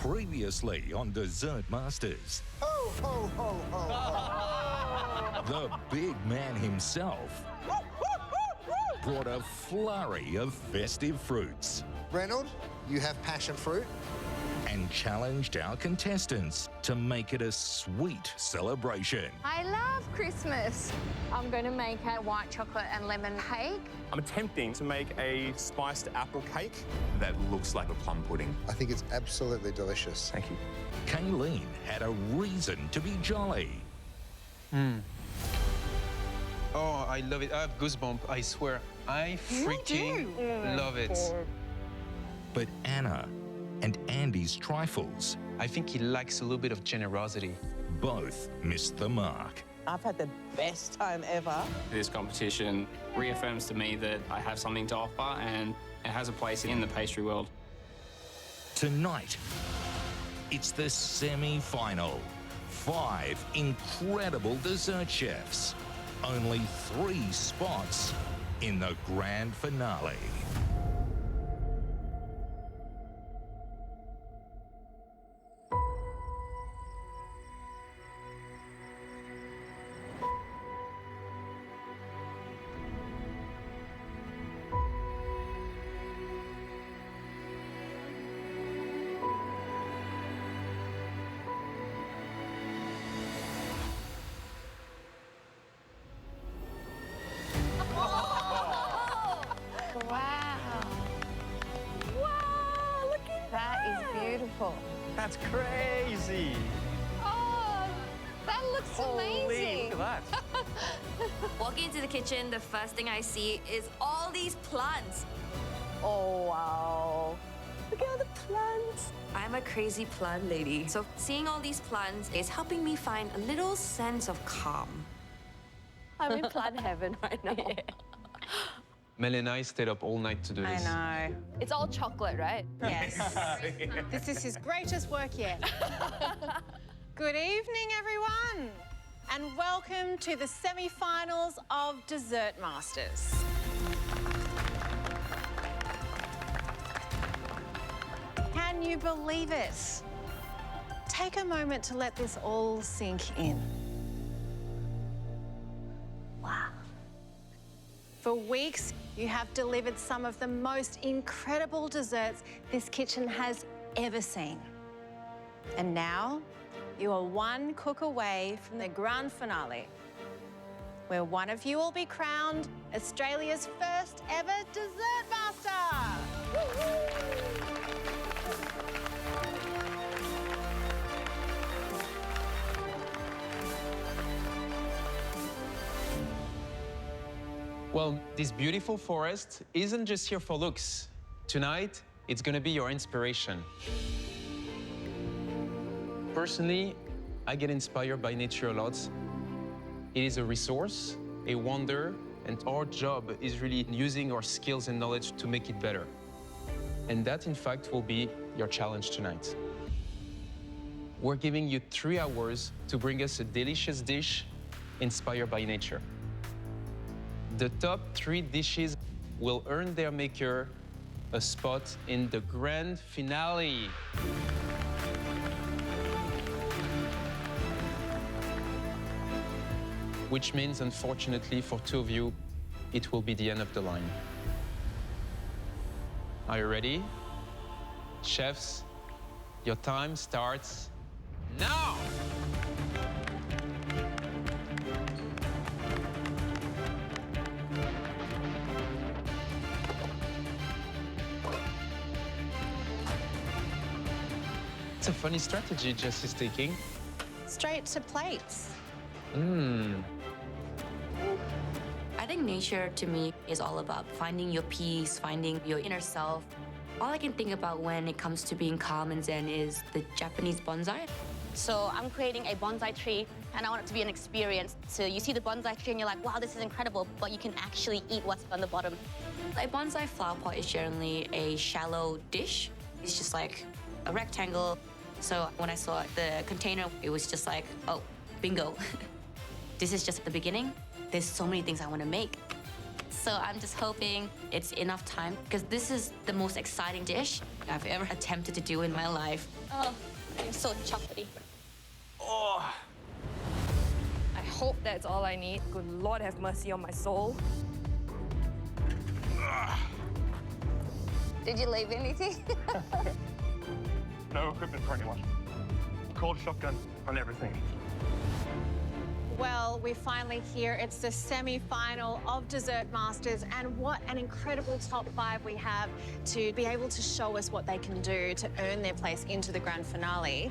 Previously on Dessert Masters, Ho, ho, ho, ho, ho. the big man himself brought a flurry of festive fruits Reynolds, you have passion fruit. and challenged our contestants to make it a sweet celebration. I love Christmas. I'm going to make a white chocolate and lemon cake. I'm attempting to make a spiced apple cake that looks like a plum pudding. I think it's absolutely delicious. Thank you. Kayleen had a reason to be jolly, Oh, I love it. I have goosebumps, I swear. I freaking love it. but Anna and Andy's trifles I think he lacks a little bit of generosity. both missed the mark. I've had the best time ever. This competition reaffirms to me that I have something to offer and it has a place in the pastry world. Tonight, it's the semi-final. 5 incredible dessert chefs. Only 3 spots in the grand finale. Wow. Wow, look at that. That is beautiful. That's crazy. Oh, that looks amazing. Look at that. Walking into the kitchen, the first thing I see is all these plants. Oh, wow. Look at all the plants. I'm a crazy plant lady, so seeing all these plants is helping me find a little sense of calm. I'm in plant heaven right now. Mel and I stayed up all night to do this. I know. It's all chocolate, right? Yes. This is his greatest work yet. Good evening, everyone, and welcome to the semi-finals of Dessert Masters. Can you believe it? Take a moment to let this all sink in. Wow. For weeks, you have delivered some of the most incredible desserts this kitchen has ever seen. And now, you are one cook away from the grand finale, where one of you will be crowned Australia's first ever Dessert Master. Well, this beautiful forest isn't just here for looks. Tonight, it's gonna be your inspiration. Personally, I get inspired by nature a lot. It is a resource, a wonder, and our job is really using our skills and knowledge to make it better. And that, in fact, will be your challenge tonight. We're giving you 3 hours to bring us a delicious dish inspired by nature. The top 3 dishes will earn their maker a spot in the grand finale. Which means, unfortunately, for 2 of you, it will be the end of the line. Are you ready? Chefs, your time starts now! It's a funny strategy Jess is taking. Straight to plates. I think nature to me is all about finding your peace, finding your inner self. All I can think about when it comes to being calm and zen is the Japanese bonsai. So I'm creating a bonsai tree, and I want it to be an experience. So you see the bonsai tree and you're like, wow, this is incredible, but you can actually eat what's on the bottom. A bonsai flower pot is generally a shallow dish. It's just like a rectangle. So when I saw the container, it was just like, oh, bingo. This is just the beginning. There's so many things I want to make. So So I'm just hoping it's enough time because this is the most exciting dish I've ever attempted to do in my life. Oh, I'm so chocolatey. Oh, I hope that's all I need. Good Lord have mercy on my soul. Did you leave anything? no equipment for anyone. Cold shotgun on everything. Well, we're finally here. It's the semi-final of Dessert Masters, and what an incredible top 5 we have to be able to show us what they can do to earn their place into the grand finale.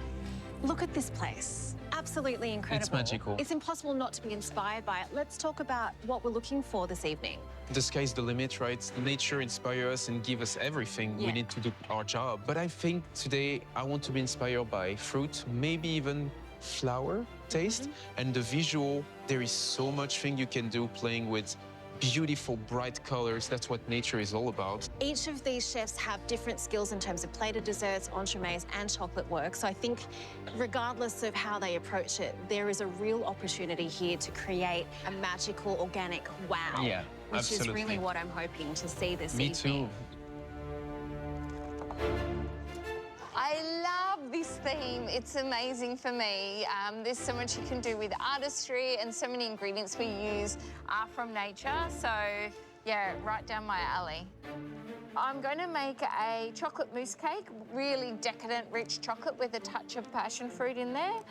Look at this place. Absolutely incredible. It's magical. It's impossible not to be inspired by it. Let's talk about what we're looking for this evening. The sky's the limit, right? Nature inspires us and gives us everything we need to do our job. But I think today I want to be inspired by fruit, maybe even flower taste, and the visual. There is so much thing you can do playing with beautiful, bright colors. That's what nature is all about. Each of these chefs have different skills in terms of plated desserts, entremets, and chocolate work. So I think regardless of how they approach it, there is a real opportunity here to create a magical, organic wow. Yeah, which absolutely. is really what I'm hoping to see this Me evening. too. I love this theme. It's amazing for me. There's so much you can do with artistry, and so many ingredients we use are from nature. So, yeah, right down my alley. I'm going to make a chocolate mousse cake, really decadent, rich chocolate with a touch of passion fruit in there.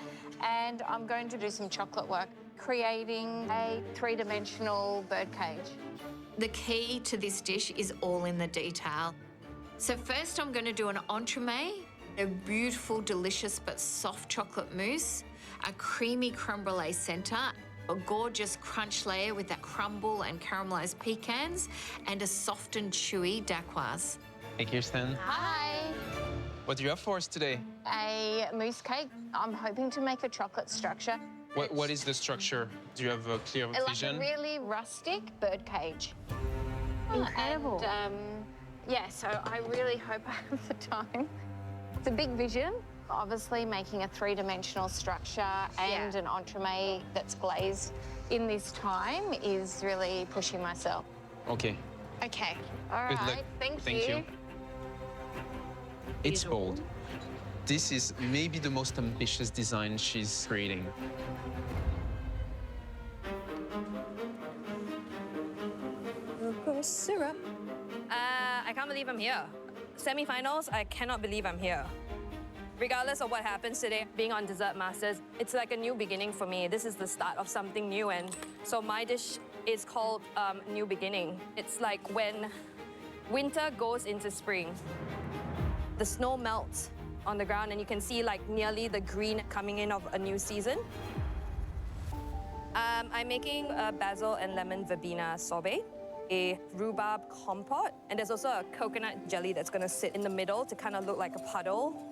And I'm going to do some chocolate work, creating a 3-dimensional bird cage. The key to this dish is all in the detail. So first I'm going to do an entremet, a beautiful, delicious but soft chocolate mousse, a creamy creme brulee center, a gorgeous crunch layer with that crumble and caramelized pecans, and a soft and chewy dacquoise. Hey, Kirsten. Hi. What do you have for us today? A mousse cake. I'm hoping to make a chocolate structure. What is the structure? Do you have a clear vision? Like a really rustic bird cage. Incredible. And, yeah, so I really hope I have the time. It's a big vision. Obviously, making a 3-dimensional structure and an entremet that's glazed in this time is really pushing myself. Okay. Okay. All Good luck. right, thank Thank you. It's bold. This is maybe the most ambitious design she's creating. Cocoa syrup. I can't believe I'm here. Semi-finals, I cannot believe I'm here. Regardless of what happens today, being on Dessert Masters, it's like a new beginning for me. This is the start of something new, and so my dish is called New Beginning. It's like when winter goes into spring. The snow melts on the ground, and you can see like nearly the green coming in of a new season. I'm making a basil and lemon verbena sorbet, a rhubarb compote, and there's also a coconut jelly that's gonna sit in the middle to kind of look like a puddle.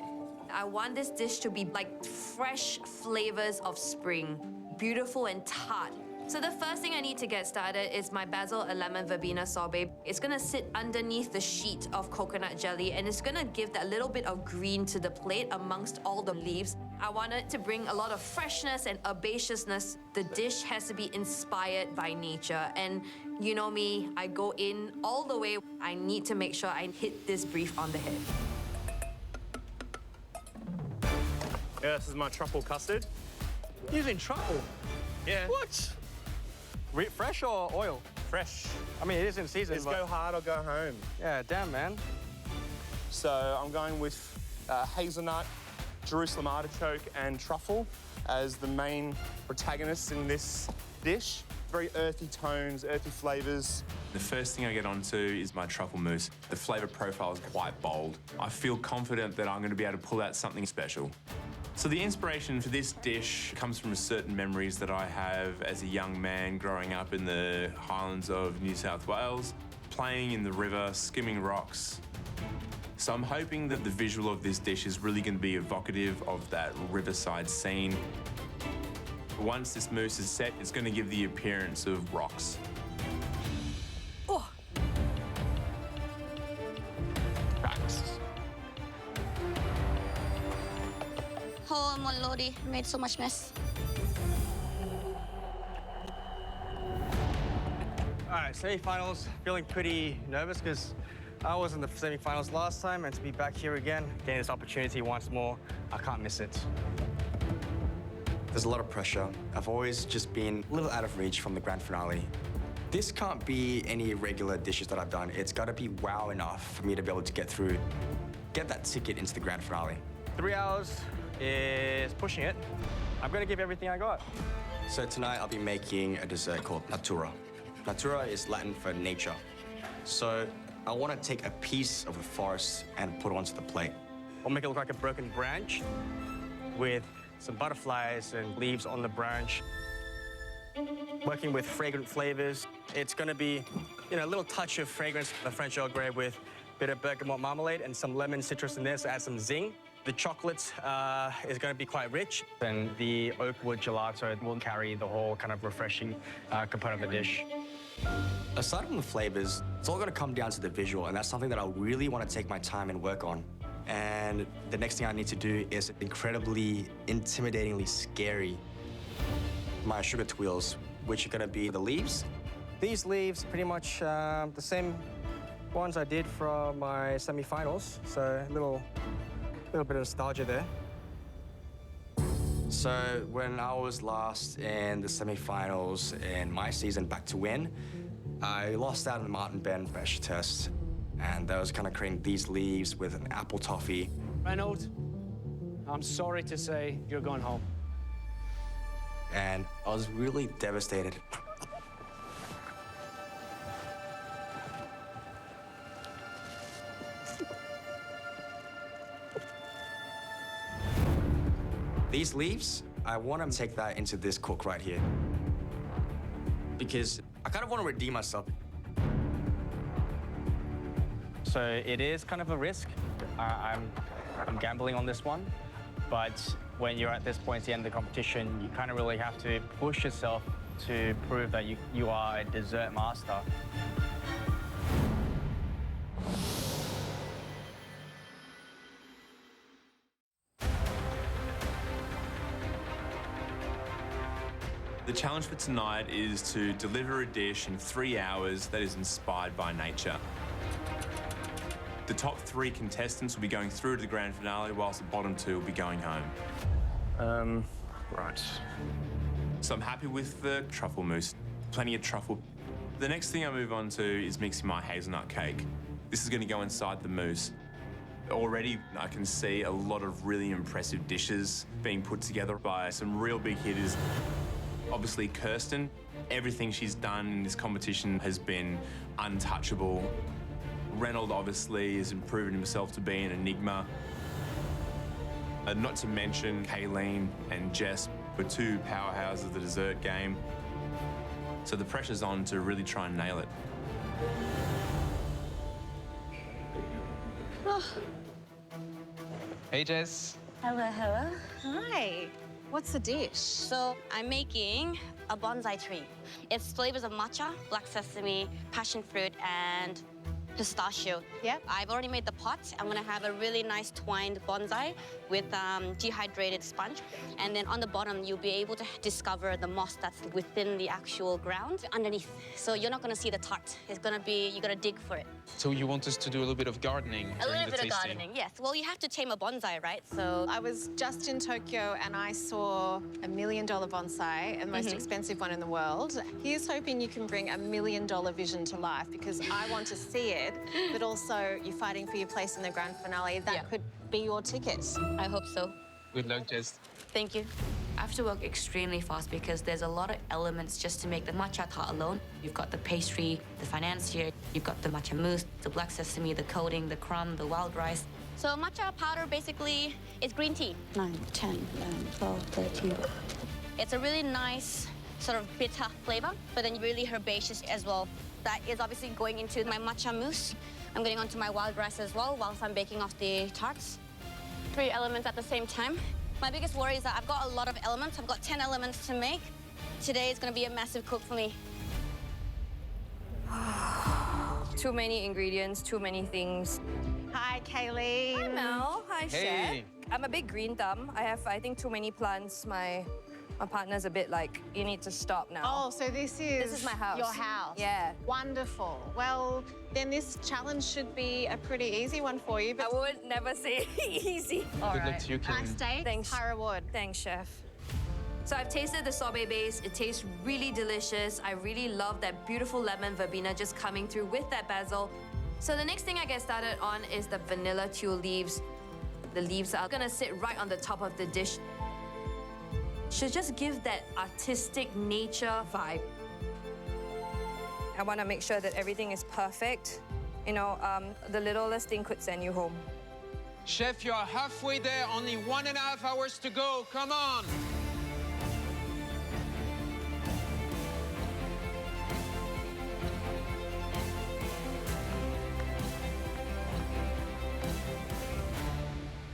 I want this dish to be like fresh flavors of spring, beautiful and tart. So the first thing I need to get started is my basil and lemon verbena sorbet. It's gonna sit underneath the sheet of coconut jelly, and it's gonna give that little bit of green to the plate amongst all the leaves. I want it to bring a lot of freshness and herbaceousness. The dish has to be inspired by nature, and you know me, I go in all the way. I need to make sure I hit this brief on the head. Yeah, this is my truffle custard. Using truffle? Yeah. What? Fresh or oil? Fresh. I mean, it is in season. It's but... go hard or go home. Yeah, damn, man. So I'm going with hazelnut, Jerusalem artichoke, and truffle as the main protagonists in this dish. Very earthy tones, earthy flavors. The first thing I get onto is my truffle mousse. The flavor profile is quite bold. I feel confident that I'm going to be able to pull out something special. So the inspiration for this dish comes from certain memories that I have as a young man growing up in the highlands of New South Wales, playing in the river, skimming rocks. So I'm hoping that the visual of this dish is really going to be evocative of that riverside scene. Once this mousse is set, it's going to give the appearance of rocks. Oh. Practice. Oh, my lordy, I made so much mess. All right, semi-finals. Feeling pretty nervous because I was in the semi-finals last time, and to be back here again, getting this opportunity once more, I can't miss it. There's a lot of pressure. I've always just been a little out of reach from the grand finale. This can't be any regular dishes that I've done. It's got to be wow enough for me to be able to get through, get that ticket into the grand finale. 3 hours is pushing it. I'm going to give everything I got. So tonight I'll be making a dessert called natura. Natura is Latin for nature. So I want to take a piece of the forest and put it onto the plate. I'll make it look like a broken branch with some butterflies and leaves on the branch. Working with fragrant flavors. It's going to be, you know, a little touch of fragrance, the French Earl Grey with a bit of bergamot marmalade and some lemon citrus in there, so add some zing. The chocolate is going to be quite rich, and the oak wood gelato will carry the whole kind of refreshing component of the dish. Aside from the flavors, it's all going to come down to the visual, and that's something that I really want to take my time and work on. And the next thing I need to do is incredibly, intimidatingly scary. My sugar twirls, which are going to be the leaves. These leaves, pretty much the same ones I did from my semi-finals, so a little bit of nostalgia there. So when I was last in the semi-finals in my season back to win, I lost out in the Martin Ben pressure test, and I was kind of creating these leaves with an apple toffee. Reynolds, I'm sorry to say you're going home. And I was really devastated. These leaves, I want to take that into this cook right here. Because I kind of want to redeem myself. So it is kind of a risk. I'm gambling on this one. But when you're at this point at the end of the competition, you kind of really have to push yourself to prove that you are a dessert master. The challenge for tonight is to deliver a dish in 3 hours that is inspired by nature. The top 3 contestants will be going through to the grand finale, whilst the bottom 2 will be going home. Right. So I'm happy with the truffle mousse. Plenty of truffle. The next thing I move on to is mixing my hazelnut cake. This is going to go inside the mousse. Already, I can see a lot of really impressive dishes being put together by some real big hitters. Obviously, Kirsten, everything she's done in this competition has been untouchable. Reynolds obviously has proven himself to be an enigma. Not to mention Kayleen and Jess were 2 powerhouses of the dessert game. So the pressure's on to really try and nail it. Hey, Jess. Hello, hello. Hi. What's the dish? So I'm making a bonsai tree. It's flavors of matcha, black sesame, passion fruit, and pistachio. Yep. I've already made the pot. I'm gonna have a really nice twined bonsai with dehydrated sponge. And then on the bottom, you'll be able to discover the moss that's within the actual ground underneath. So you're not gonna see the tart. It's gonna be, you gotta dig for it. So you want us to do a little bit of gardening A during little the bit of tasting? gardening, yes. Well, you have to tame a bonsai, right? So I was just in Tokyo and I saw $1 million bonsai, the most expensive one in the world. Here's hoping you can bring $1 million vision to life, because I want to see it, but also you're fighting for your place in the grand finale. That could be your ticket. I hope so. Good luck, Jess. Thank you. I have to work extremely fast because there's a lot of elements just to make the matcha tart alone. You've got the pastry, the financier, you've got the matcha mousse, the black sesame, the coating, the crumb, the wild rice. So matcha powder basically is green tea. 9, 10, 11, 12, 13. It's a really nice sort of bitter flavor, but then really herbaceous as well. That is obviously going into my matcha mousse. I'm getting onto my wild rice as well whilst I'm baking off the tarts. 3 elements at the same time. My biggest worry is that I've got a lot of elements. I've got 10 elements to make. Today is going to be a massive cook for me. Too many ingredients, too many things. Hi, Kayleen. Hi, Mel. Hi, Hey. Chef. I'm a big green thumb. I have, I think, too many plants. My My partner's a bit like, you need to stop now. Oh, so this is my house. Your house. Yeah. Wonderful. Well, then this challenge should be a pretty easy one for you. But I would never say easy. all Good right. luck to you, Kim. Nice steak. Thanks. High reward. Thanks, chef. So I've tasted the sorbet base. It tastes really delicious. I really love that beautiful lemon verbena just coming through with that basil. So the next thing I get started on is the vanilla tuile leaves. The leaves are gonna sit right on the top of the dish. Should just give that artistic nature vibe. I want to make sure that everything is perfect. You know, the littlest thing could send you home. Chef, you are halfway there, only 1.5 hours to go. Come on.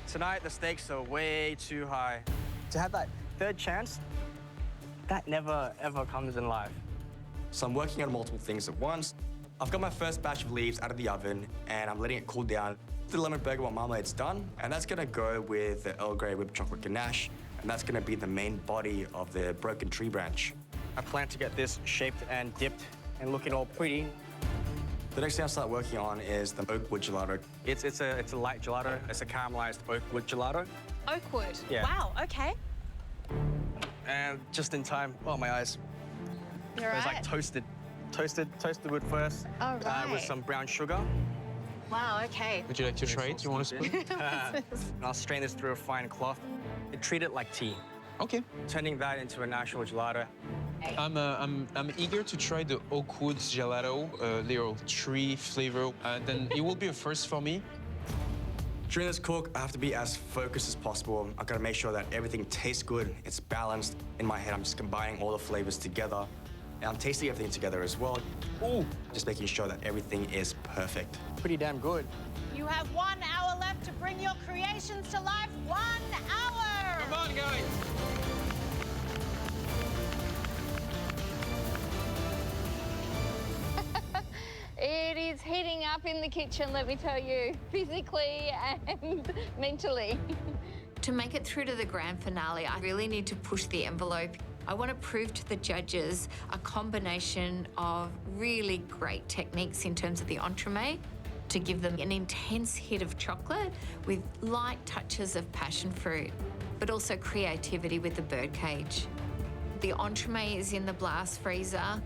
Tonight, the stakes are way too high. To have that third chance, that never, ever comes in life. So I'm working on multiple things at once. I've got my first batch of leaves out of the oven, and I'm letting it cool down. The lemon bergamot marmalade's done, and that's gonna go with the Earl Grey whipped chocolate ganache, and that's gonna be the main body of the broken tree branch. I plan to get this shaped and dipped and looking all pretty. The next thing I start working on is the oak wood gelato. It's a light gelato. It's a caramelized oak wood gelato. Oakwood. Yeah. Wow, okay. And just in time, oh, my eyes. You're It was right. like toasted wood first. Oh, right. With some brown sugar. Wow, okay. Would you like to try it? You want to spoon? And I'll strain this through a fine cloth and treat it like tea. Okay. Turning that into an actual gelato. I'm eager to try the Oakwood gelato, little tree flavor. Then it will be a first for me. During this cook, I have to be as focused as possible. I've got to make sure that everything tastes good, it's balanced. In my head, I'm just combining all the flavors together. And I'm tasting everything together as well. Ooh. Just making sure that everything is perfect. Pretty damn good. You have 1 hour left to bring your creations to life. 1 hour! Come on, guys. It is heating up in the kitchen, let me tell you, physically and mentally. To make it through to the grand finale, I really need to push the envelope. I want to prove to the judges a combination of really great techniques in terms of the entremet, to give them an intense hit of chocolate with light touches of passion fruit, but also creativity with the birdcage. The entremet is in the blast freezer.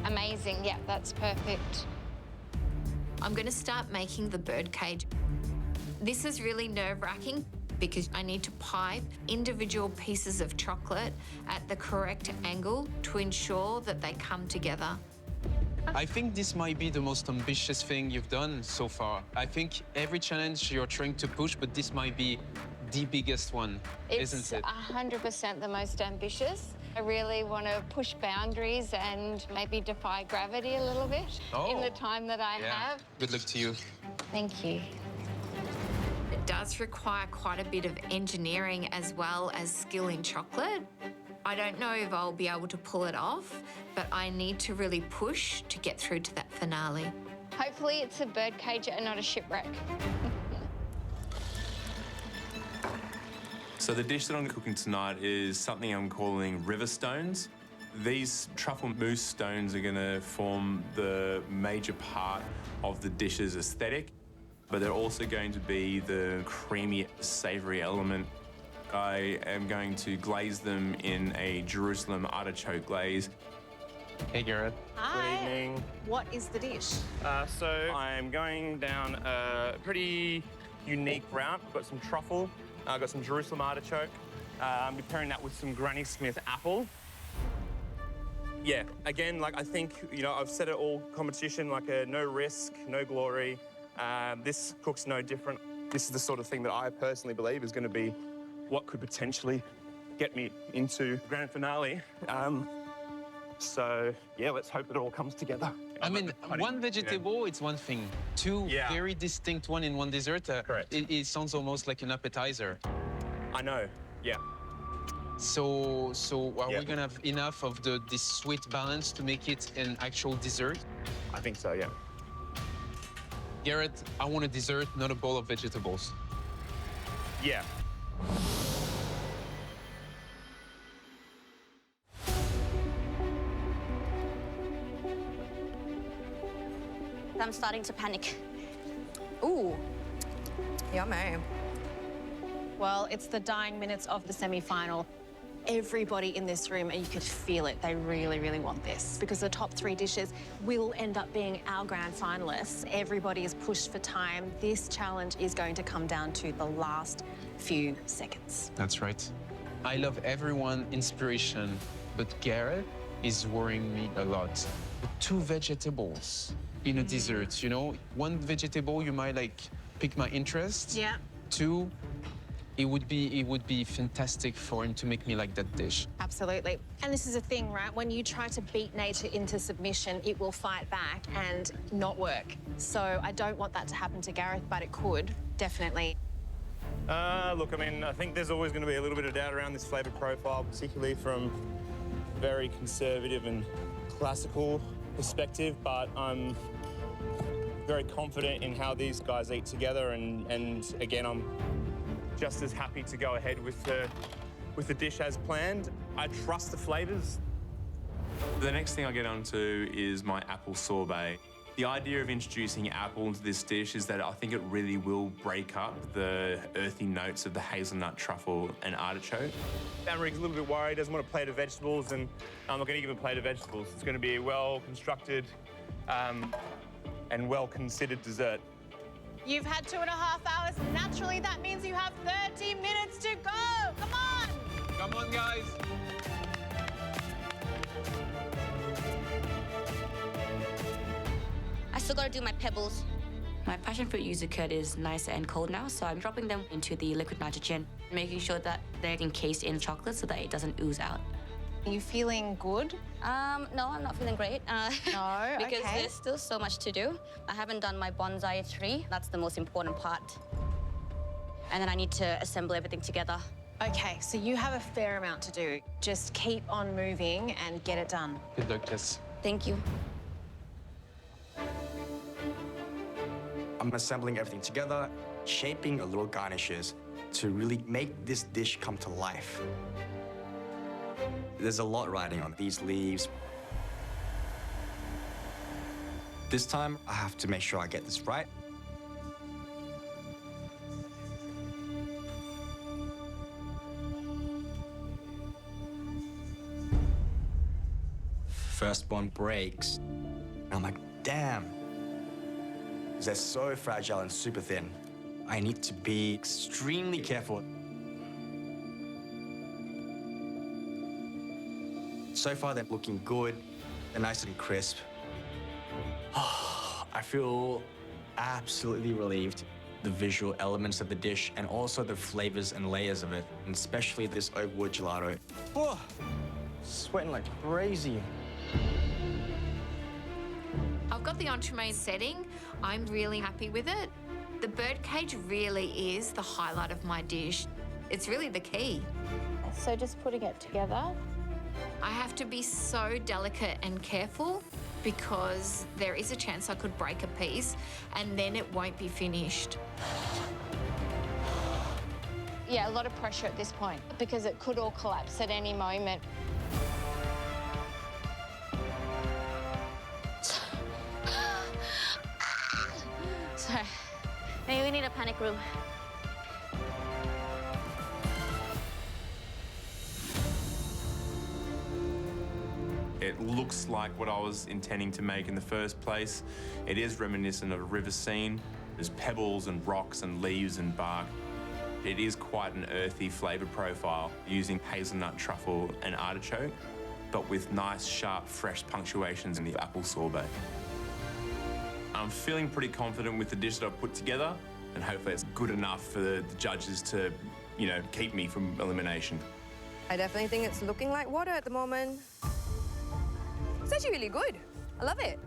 Amazing, yeah, that's perfect. I'm going to start making the birdcage. This is really nerve-wracking because I need to pipe individual pieces of chocolate at the correct angle to ensure that they come together. I think this might be the most ambitious thing you've done so far. I think every challenge you're trying to push, but this might be the biggest one, isn't it? It's 100% the most ambitious. I really want to push boundaries and maybe defy gravity a little bit in the time that I have. Good luck to you. Thank you. It does require quite a bit of engineering as well as skill in chocolate. I don't know if I'll be able to pull it off, but I need to really push to get through to that finale. Hopefully it's a birdcage and not a shipwreck. So the dish that I'm cooking tonight is something I'm calling river stones. These truffle mousse stones are gonna form the major part of the dish's aesthetic, but they're also going to be the creamy, savory element. I am going to glaze them in a Jerusalem artichoke glaze. Hey, Garrett. Hi. Good evening. What is the dish? So I'm going down a pretty unique route. I've got some truffle, I've got some Jerusalem artichoke. I'm pairing that with some Granny Smith apple. Yeah, again, like I think, you know, I've said it all competition, like a no risk, no glory. This cook's no different. This is the sort of thing that I personally believe is going to be what could potentially get me into grand finale. So, yeah, let's hope it all comes together. I mean, one vegetable, it's one thing. Two very distinct one in one dessert, Correct. It sounds almost like an appetizer. I know, yeah. So are we gonna have enough of this sweet balance to make it an actual dessert? I think so, yeah. Garrett, I want a dessert, not a bowl of vegetables. Yeah. I'm starting to panic. Ooh, yummy. Well, it's the dying minutes of the semi-final. Everybody in this room, and you could feel it, they really, really want this because the top 3 dishes will end up being our grand finalists. Everybody is pushed for time. This challenge is going to come down to the last few seconds. That's right. I love everyone inspiration, but Gareth is worrying me a lot. 2 vegetables in a dessert, you know? 1 vegetable, you might like pick my interest. Yeah. 2, it would be fantastic for him to make me like that dish. Absolutely. And this is a thing, right? When you try to beat nature into submission, it will fight back and not work. So I don't want that to happen to Gareth, but it could, definitely. Look, I mean, I think there's always going to be a little bit of doubt around this flavour profile, particularly from a very conservative and classical perspective, but I'm very confident in how these guys eat together, and again, I'm just as happy to go ahead with the dish as planned. I trust the flavours. The next thing I get onto is my apple sorbet. The idea of introducing apple into this dish is that I think it really will break up the earthy notes of the hazelnut, truffle, and artichoke. Anne-Marie's a little bit worried, doesn't want a plate of vegetables, and I'm not going to give him a plate of vegetables. It's going to be a well-constructed and well-considered dessert. You've had 2.5 hours. Naturally, that means you have 30 minutes to go. Come on! Come on, guys. I still gotta do my pebbles. My passion fruit yuzu curd is nice and cold now, so I'm dropping them into the liquid nitrogen, making sure that they're encased in chocolate so that it doesn't ooze out. Are you feeling good? No, I'm not feeling great. No, because okay. there's still so much to do. I haven't done my bonsai tree. That's the most important part. And then I need to assemble everything together. Okay, so you have a fair amount to do. Just keep on moving and get it done. Good luck, Jess. Thank you. I'm assembling everything together, shaping a little garnishes to really make this dish come to life. There's a lot riding on these leaves. This time, I have to make sure I get this right. First one breaks. And I'm like, damn. They're so fragile and super thin. I need to be extremely careful. So far, they're looking good. They're nice and crisp. I feel absolutely relieved. The visual elements of the dish and also the flavors and layers of it, and especially this oak wood gelato. Oh, sweating like crazy. I've got the entremet setting. I'm really happy with it. The birdcage really is the highlight of my dish. It's really the key. So just putting it together. I have to be so delicate and careful because there is a chance I could break a piece and then it won't be finished. Yeah, a lot of pressure at this point because it could all collapse at any moment. Sorry. Maybe we need a panic room. It looks like what I was intending to make in the first place. It is reminiscent of a river scene. There's pebbles and rocks and leaves and bark. It is quite an earthy flavour profile using hazelnut, truffle and artichoke, but with nice, sharp, fresh punctuations in the apple sorbet. I'm feeling pretty confident with the dish that I've put together, and hopefully it's good enough for the judges to, you know, keep me from elimination. I definitely think it's looking like water at the moment. It's actually really good. I love it.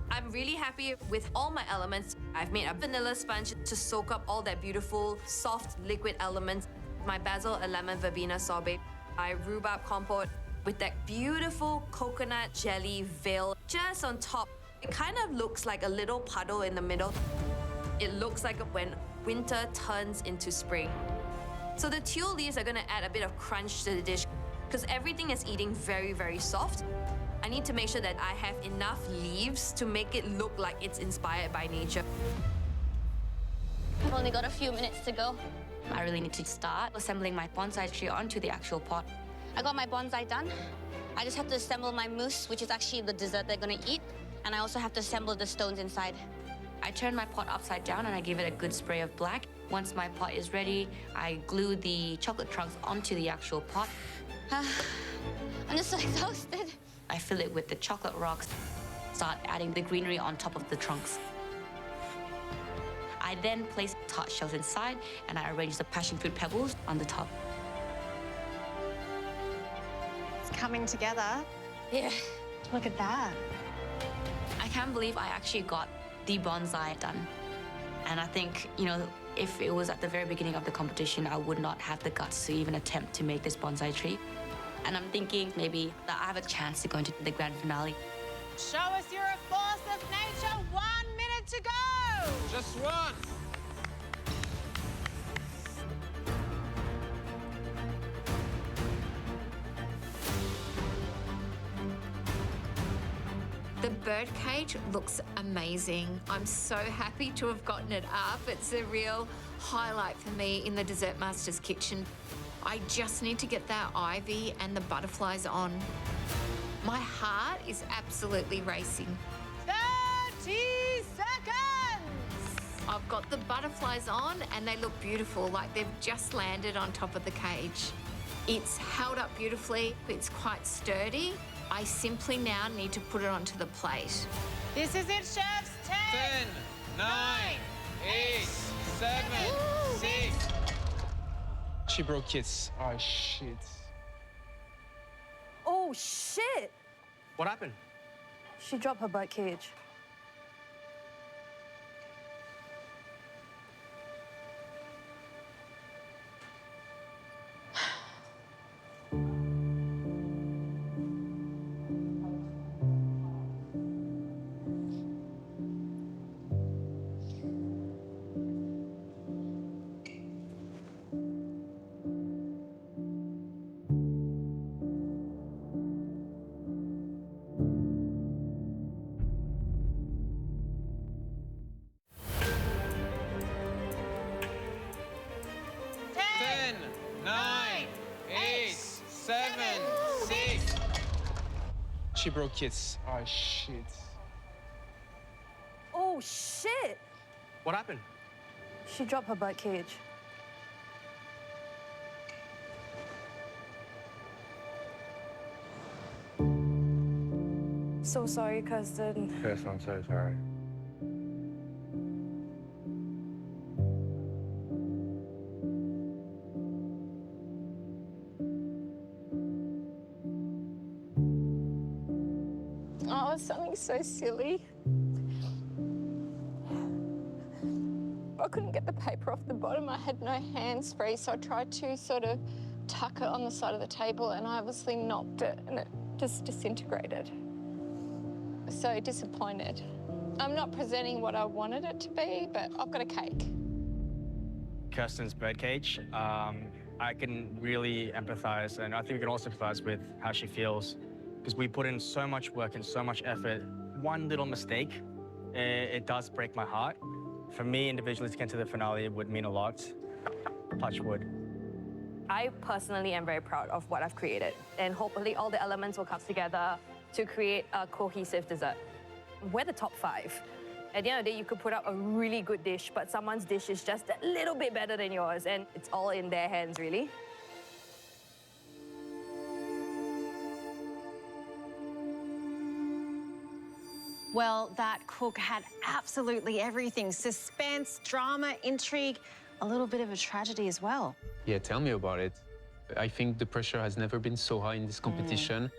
I'm really happy with all my elements. I've made a vanilla sponge to soak up all that beautiful, soft, liquid elements. My basil and lemon verbena sorbet. My rhubarb compote with that beautiful coconut jelly veil just on top. It kind of looks like a little puddle in the middle. It looks like when winter turns into spring. So the teal leaves are gonna add a bit of crunch to the dish because everything is eating very, very soft. I need to make sure that I have enough leaves to make it look like it's inspired by nature. I've only got a few minutes to go. I really need to start assembling my bonsai tree onto the actual pot. I got my bonsai done. I just have to assemble my mousse, which is actually the dessert they're gonna eat. And I also have to assemble the stones inside. I turn my pot upside down and I give it a good spray of black. Once my pot is ready, I glue the chocolate trunks onto the actual pot. I'm just so exhausted. I fill it with the chocolate rocks, start adding the greenery on top of the trunks. I then place tart shells inside and I arrange the passion fruit pebbles on the top. It's coming together. Yeah. Look at that. I can't believe I actually got the bonsai done. And I think, you know, if it was at the very beginning of the competition, I would not have the guts to even attempt to make this bonsai tree. And I'm thinking maybe that I have a chance to go into the grand finale. Show us you're a force of nature. 1 minute to go. Just one. The birdcage looks amazing. I'm so happy to have gotten it up. It's a real highlight for me in the Dessert Masters kitchen. I just need to get that ivy and the butterflies on. My heart is absolutely racing. 30 seconds. I've got the butterflies on and they look beautiful, like they've just landed on top of the cage. It's held up beautifully, it's quite sturdy. I simply now need to put it onto the plate. This is it, chefs. 10, 9, 8, 7, 6. She broke it. Oh, shit. Oh, shit! What happened? She dropped her bird cage. She broke it. Oh, shit. Oh, shit! What happened? She dropped her bird cage. So sorry, Kirsten. Yes, I'm so sorry. Oh, it's something so silly. I couldn't get the paper off the bottom. I had no hands free, so I tried to sort of tuck it on the side of the table and I obviously knocked it and it just disintegrated. So disappointed. I'm not presenting what I wanted it to be, but I've got a cake. Kirsten's birdcage, I can really empathize, and I think we can also empathize with how she feels, because we put in so much work and so much effort. One little mistake, it does break my heart. For me, individually, to get to the finale would mean a lot. Touch wood. I personally am very proud of what I've created, and hopefully all the elements will come together to create a cohesive dessert. We're the top 5. At the end of the day, you could put out a really good dish, but someone's dish is just a little bit better than yours, and it's all in their hands, really. Well, that cook had absolutely everything. Suspense, drama, intrigue, a little bit of a tragedy as well. Yeah, tell me about it. I think the pressure has never been so high in this competition.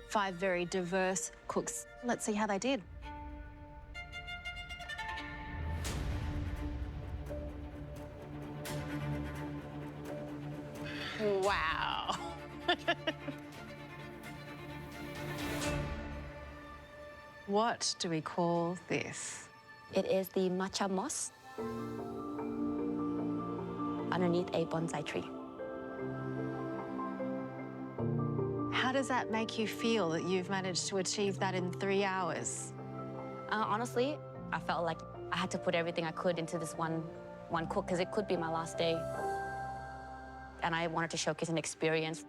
5 very diverse cooks. Let's see how they did. Wow. What do we call this? It is the matcha moss underneath a bonsai tree. How does that make you feel that you've managed to achieve that in 3 hours? Honestly, I felt like I had to put everything I could into this one cook because it could be my last day. And I wanted to showcase an experience.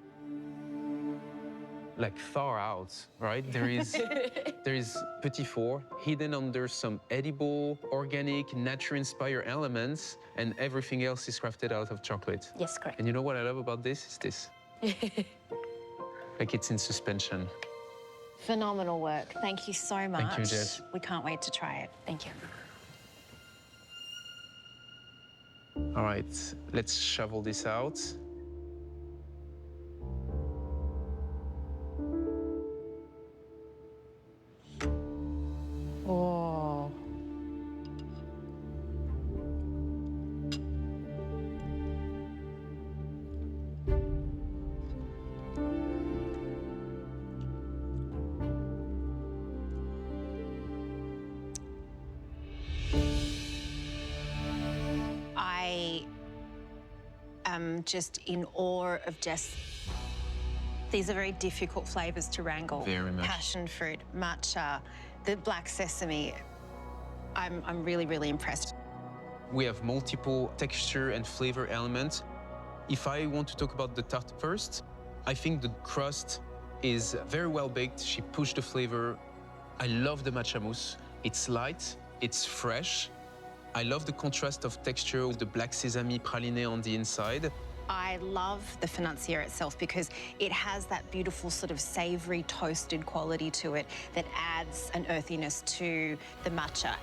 Like thaw out, right? There is petit four hidden under some edible, organic, nature-inspired elements, and everything else is crafted out of chocolate. Yes, correct. And you know what I love about this? Is this. Like it's in suspension. Phenomenal work. Thank you so much. Thank you, Jess. We can't wait to try it. Thank you. All right, let's shovel this out. Oh. I am just in awe of Jess. These are very difficult flavors to wrangle. Very much. Passion fruit, matcha, the black sesame. I'm really, really impressed. We have multiple texture and flavor elements. If I want to talk about the tart first, I think the crust is very well baked. She pushed the flavor. I love the matcha mousse. It's light, it's fresh. I love the contrast of texture with the black sesame praline on the inside. I love the financier itself because it has that beautiful sort of savory toasted quality to it that adds an earthiness to the matcha.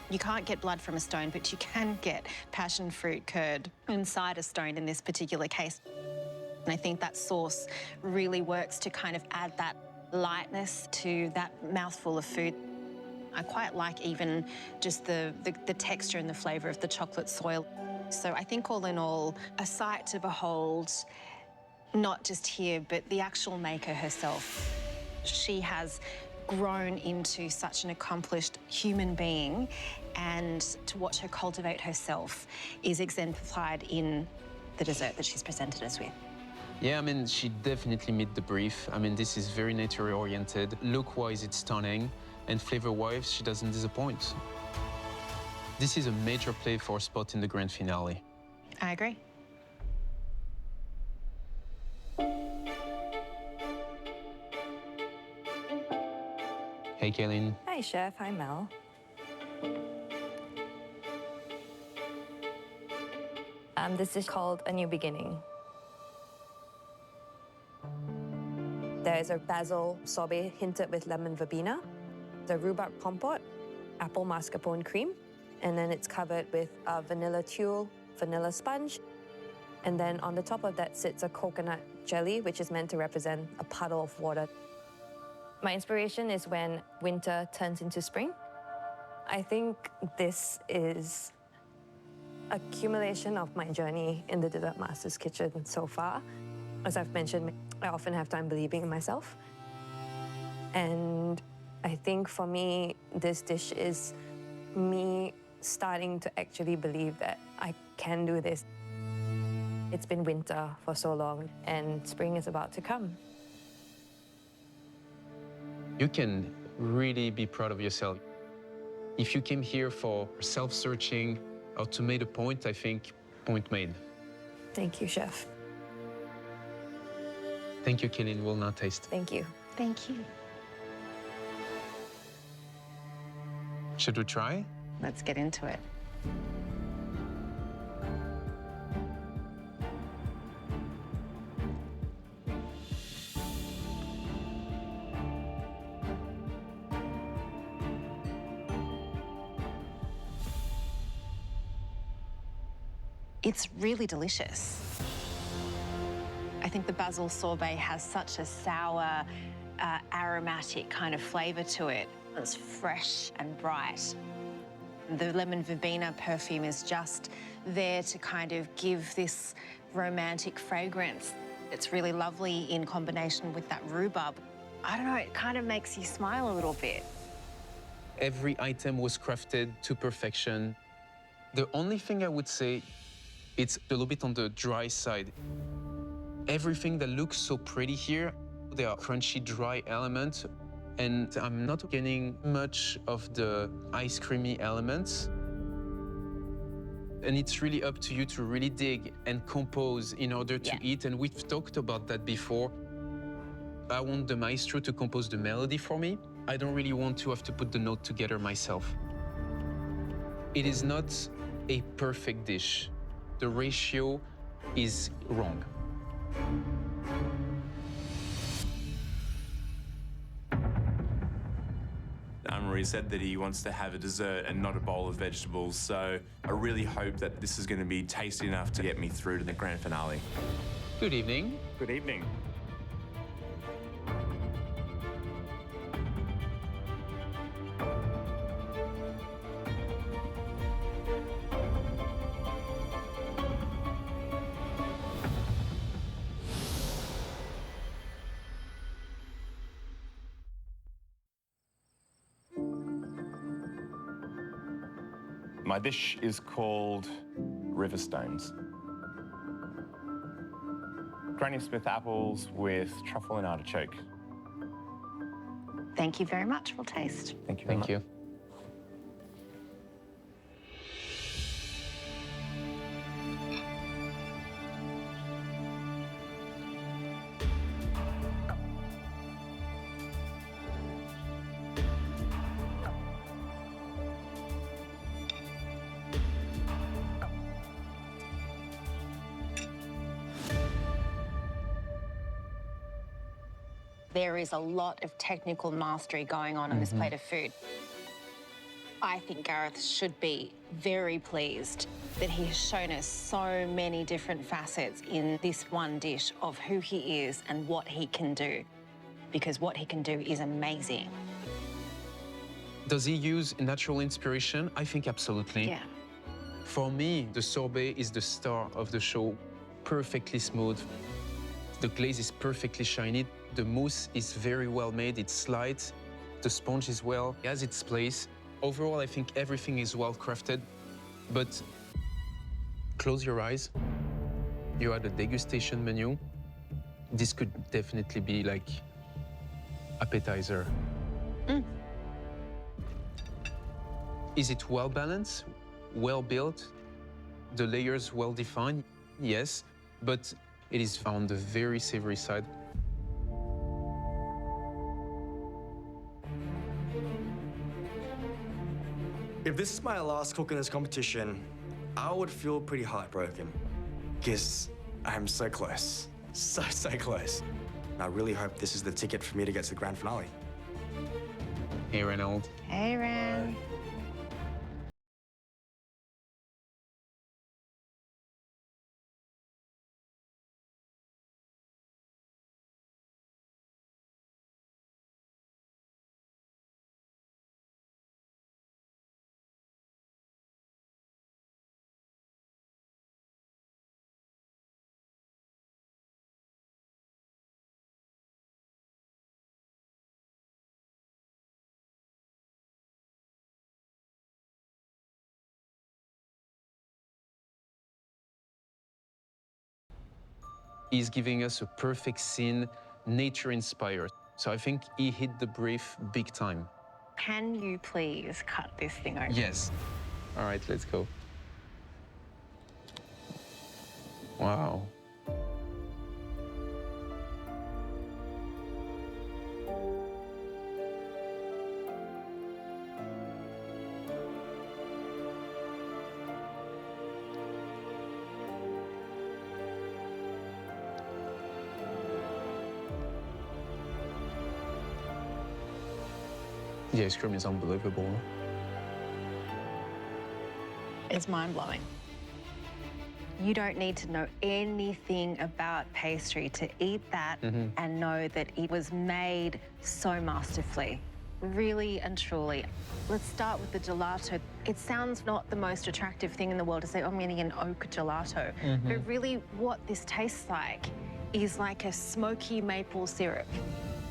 You can't get blood from a stone, but you can get passion fruit curd inside a stone in this particular case. And I think that sauce really works to kind of add that lightness to that mouthful of food. I quite like even just the texture and the flavour of the chocolate soil. So I think all in all, a sight to behold, not just here, but the actual maker herself. She has grown into such an accomplished human being, and to watch her cultivate herself is exemplified in the dessert that she's presented us with. Yeah, I mean, she definitely met the brief. I mean, this is very nature-oriented. Look-wise, it's stunning. And flavor-wise, she doesn't disappoint. This is a major play for a spot in the grand finale. I agree. Hey, Kaylin. Hi, Chef. Hi, Mel. This is called A New Beginning. There is a basil sorbet hinted with lemon verbena, the rhubarb compote, apple mascarpone cream, and then it's covered with a vanilla tuile, vanilla sponge, and then on the top of that sits a coconut jelly, which is meant to represent a puddle of water. My inspiration is when winter turns into spring. I think this is accumulation of my journey in the Dessert Masters kitchen so far. As I've mentioned, I often have time believing in myself. And I think for me, this dish is me starting to actually believe that I can do this. It's been winter for so long, and spring is about to come. You can really be proud of yourself. If you came here for self-searching or to make a point, I think point made. Thank you, Chef. Thank you, Kaylin. We'll now taste. Thank you. Thank you. Should we try? Let's get into it. It's really delicious. I think the basil sorbet has such a sour, aromatic kind of flavour to it. It's fresh and bright. The lemon verbena perfume is just there to kind of give this romantic fragrance. It's really lovely in combination with that rhubarb. I don't know, it kind of makes you smile a little bit. Every item was crafted to perfection. The only thing I would say, it's a little bit on the dry side. Everything that looks so pretty here, There are crunchy, dry elements, and I'm not getting much of the ice creamy elements. And it's really up to you to really dig and compose in order to eat. And we've talked about that before. I want the maestro to compose the melody for me. I don't really want to have to put the note together myself. It is not a perfect dish. The ratio is wrong. Anne-Marie said that he wants to have a dessert and not a bowl of vegetables, so I really hope that this is going to be tasty enough to get me through to the grand finale. Good evening. Good evening. My dish is called Riverstones. Granny Smith apples with truffle and artichoke. Thank you very much. We'll taste. Thank you very much. Thank you. There is a lot of technical mastery going on in this plate of food. I think Gareth should be very pleased that he has shown us so many different facets in this one dish of who he is and what he can do, because what he can do is amazing. Does he use natural inspiration? I think absolutely. Yeah. For me, the sorbet is the star of the show. Perfectly smooth. The glaze is perfectly shiny. The mousse is very well made. It's light. The sponge is well. It has its place. Overall, I think everything is well crafted. But close your eyes. You had a degustation menu. This could definitely be like appetizer. Is it well balanced? Well built? The layers well defined? Yes, but it is on the very savory side. If this is my last cook in this competition, I would feel pretty heartbroken because I'm so close, so close. I really hope this is the ticket for me to get to the grand finale. Hey, Reynolds. Hey, Ren. He's giving us a perfect scene, nature-inspired. So I think he hit the brief big time. Can you please cut this thing open? Yes. All right, let's go. Wow. The ice cream is unbelievable. It's mind-blowing. You don't need to know anything about pastry to eat that and know that it was made so masterfully. Really and truly. Let's start with the gelato. It sounds not the most attractive thing in the world to say, oh, I'm getting an oak gelato. But really what this tastes like is like a smoky maple syrup.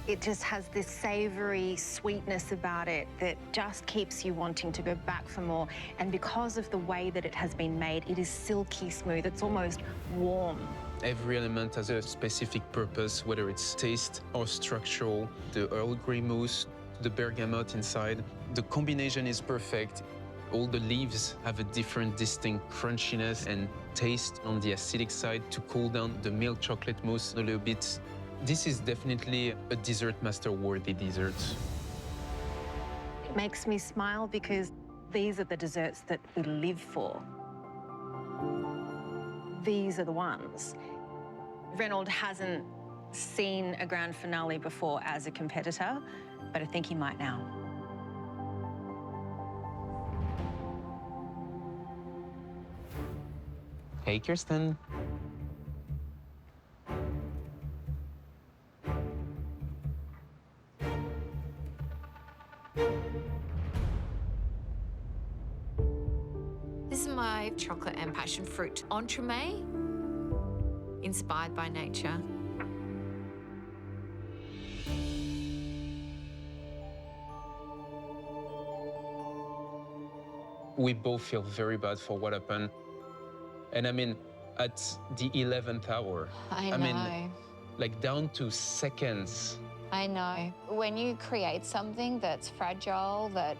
It just has this savory sweetness about it that just keeps you wanting to go back for more. And because of the way that it has been made, it is silky smooth. It's almost warm. Every element has a specific purpose, whether it's taste or structural. The Earl Grey mousse, the bergamot inside. The combination is perfect. All the leaves have a different distinct crunchiness and taste on the acidic side to cool down the milk chocolate mousse a little bit. This is definitely a dessert master worthy dessert. It makes me smile because these are the desserts that we live for. These are the ones. Reynolds hasn't seen a grand finale before as a competitor, but I think he might now. Hey, Kirsten. This is my chocolate and passion fruit entremet, inspired by nature. We both feel very bad for what happened. And I mean, at the 11th hour. I know. mean, like down to seconds. I know. When you create something that's fragile, that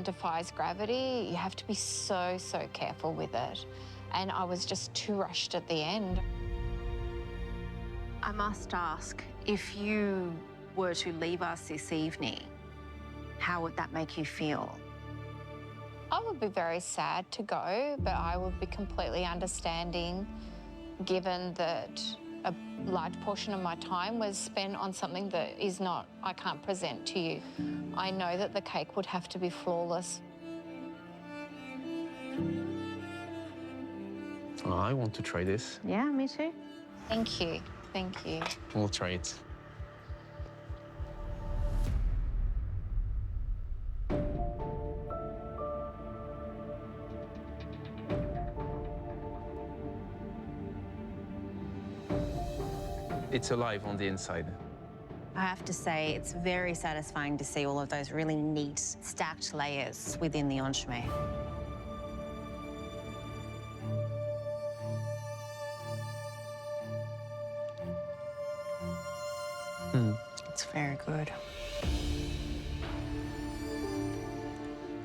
defies gravity, you have to be so, so careful with it. And I was just too rushed at the end. I must ask, if you were to leave us this evening, how would that make you feel? I would be very sad to go, but I would be completely understanding, given that a large portion of my time was spent on something that is not, I can't present to you. I know that the cake would have to be flawless. Oh, I want to try this. Yeah, me too. Thank you. Thank you. We'll try it. It's alive on the inside. I have to say, it's very satisfying to see all of those really neat, stacked layers within the entremet. It's very good.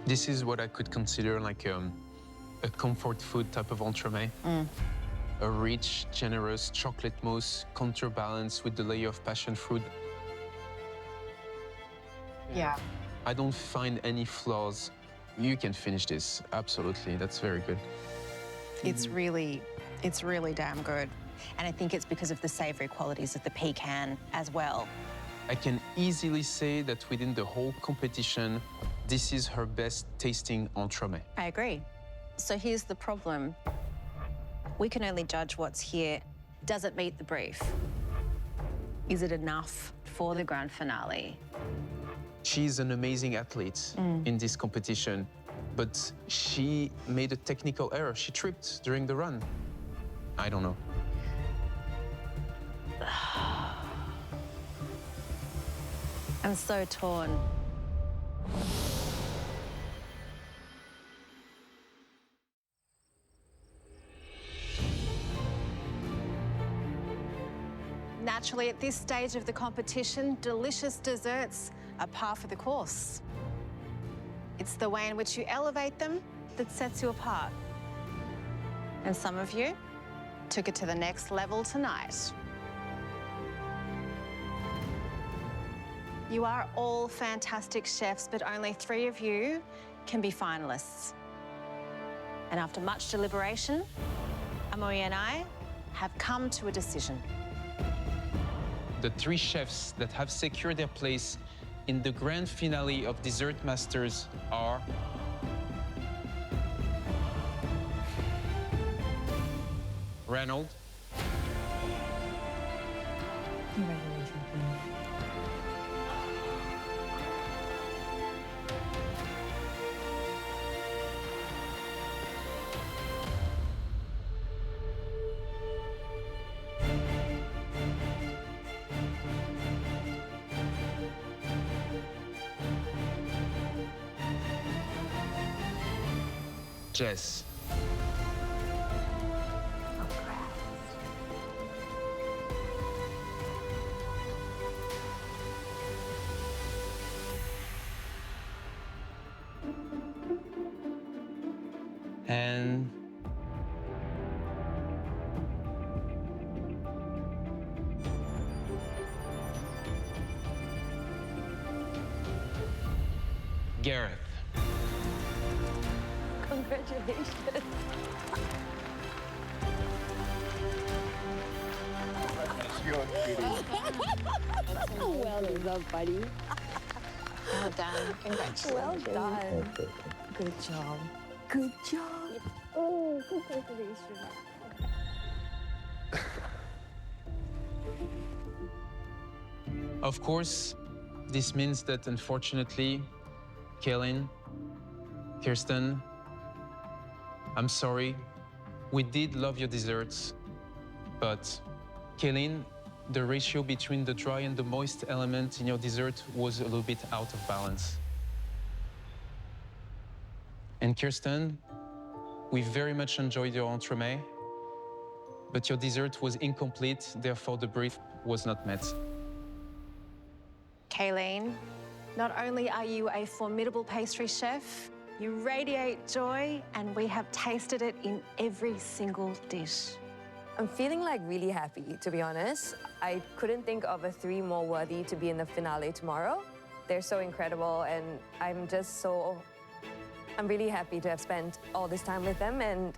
This is what I could consider like a comfort food type of entremet. A rich, generous chocolate mousse counterbalanced with the layer of passion fruit. Yeah. I don't find any flaws. You can finish this, absolutely. That's very good. It's really damn good. And I think it's because of the savory qualities of the pecan as well. I can easily say that within the whole competition, this is her best tasting entremet. I agree. So here's the problem. We can only judge what's here. Does it meet the brief? Is it enough for the grand finale? She's an amazing athlete in this competition, but she made a technical error. She tripped during the run. I don't know. I'm so torn. Naturally, at this stage of the competition, delicious desserts are par for the course. It's the way in which you elevate them that sets you apart. And some of you took it to the next level tonight. You are all fantastic chefs, but only 3 of you can be finalists. And after much deliberation, Amaury and I have come to a decision. The 3 chefs that have secured their place in the grand finale of Dessert Masters are Reynolds, Jess. And Gareth. Congratulations. Well deserved, buddy. Well done. Congratulations. Well done. Good job. Good job. Oh, congratulations. Of course, this means that unfortunately, Kaylin, Kirsten, I'm sorry. We did love your desserts, but Kaylin, the ratio between the dry and the moist element in your dessert was a little bit out of balance. And Kirsten, we very much enjoyed your entremet, but your dessert was incomplete, therefore the brief was not met. Kayleen, not only are you a formidable pastry chef, you radiate joy, and we have tasted it in every single dish. I'm feeling like really happy, to be honest. I couldn't think of a 3 more worthy to be in the finale tomorrow. They're so incredible, and I'm really happy to have spent all this time with them, and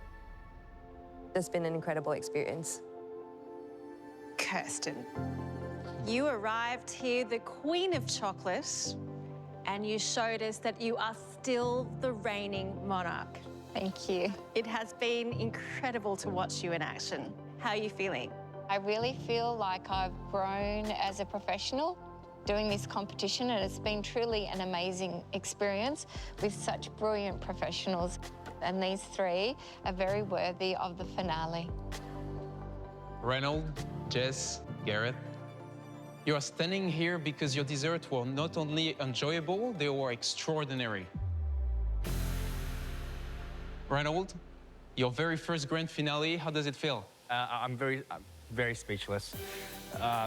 it's been an incredible experience. Kirsten, you arrived here the queen of chocolate, and you showed us that you are still the reigning monarch. Thank you. It has been incredible to watch you in action. How are you feeling? I really feel like I've grown as a professional doing this competition, and it's been truly an amazing experience with such brilliant professionals. And these 3 are very worthy of the finale. Reynold, Jess, Gareth, you are standing here because your desserts were not only enjoyable, they were extraordinary. Reynold, your very first grand finale, how does it feel? I'm very speechless.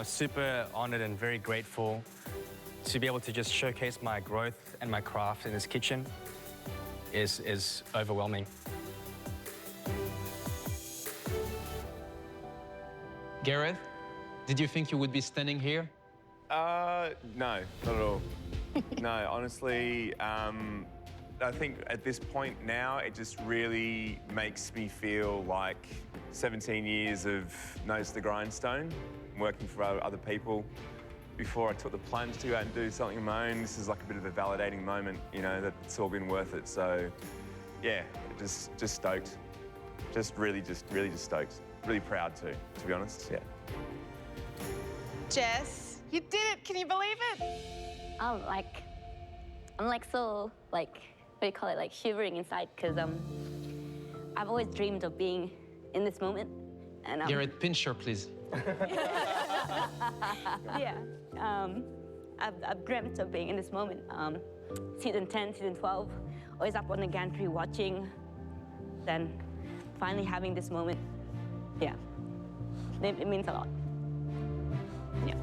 Super honored and very grateful to be able to just showcase my growth and my craft in this kitchen is overwhelming. Gareth, did you think you would be standing here? No, not at all. No, honestly, I think at this point now, it just really makes me feel like 17 years of nose to the grindstone, working for other people. Before I took the plunge to go out and do something of my own, this is like a bit of a validating moment, you know, that it's all been worth it. So, yeah, just stoked. Really stoked. Really proud to be honest, yeah. Jess, you did it. Can you believe it? I'm so, what do you call it, shivering inside, because I've always dreamed of being in this moment. And Gareth, pinch her, please. Yeah, I've dreamt of being in this moment. Season 10, season 12, always up on the gantry watching, then finally having this moment. Yeah, it means a lot. Yeah.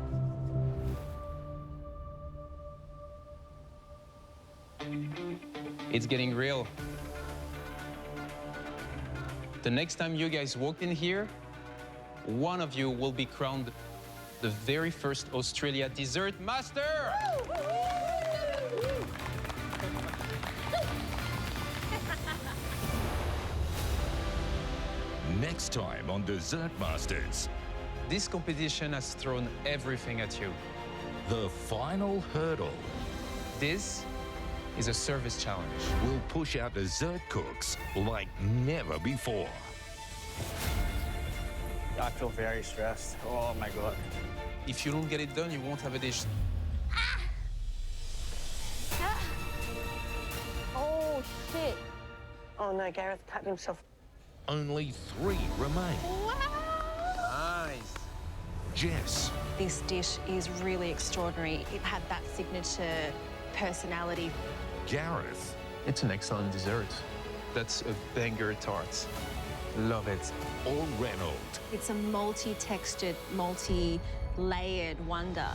It's getting real. The next time you guys walk in here, one of you will be crowned the very first Australia Dessert Master! Next time on Dessert Masters. This competition has thrown everything at you. The final hurdle. This is a service challenge. Will push our dessert cooks like never before. I feel very stressed. Oh my God. If you don't get it done, you won't have a dish. Oh, shit. Oh, no, Gareth cut himself. Only 3 remain. Nice. Jess. This dish is really extraordinary. It had that signature personality. Gareth. It's an excellent dessert. That's a banger tart. Love it. Or Reynold. It's a multi-textured, multi-layered wonder.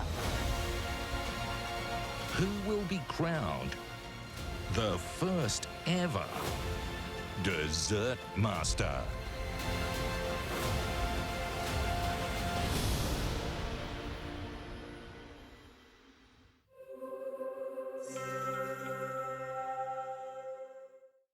Who will be crowned the first ever Dessert Master.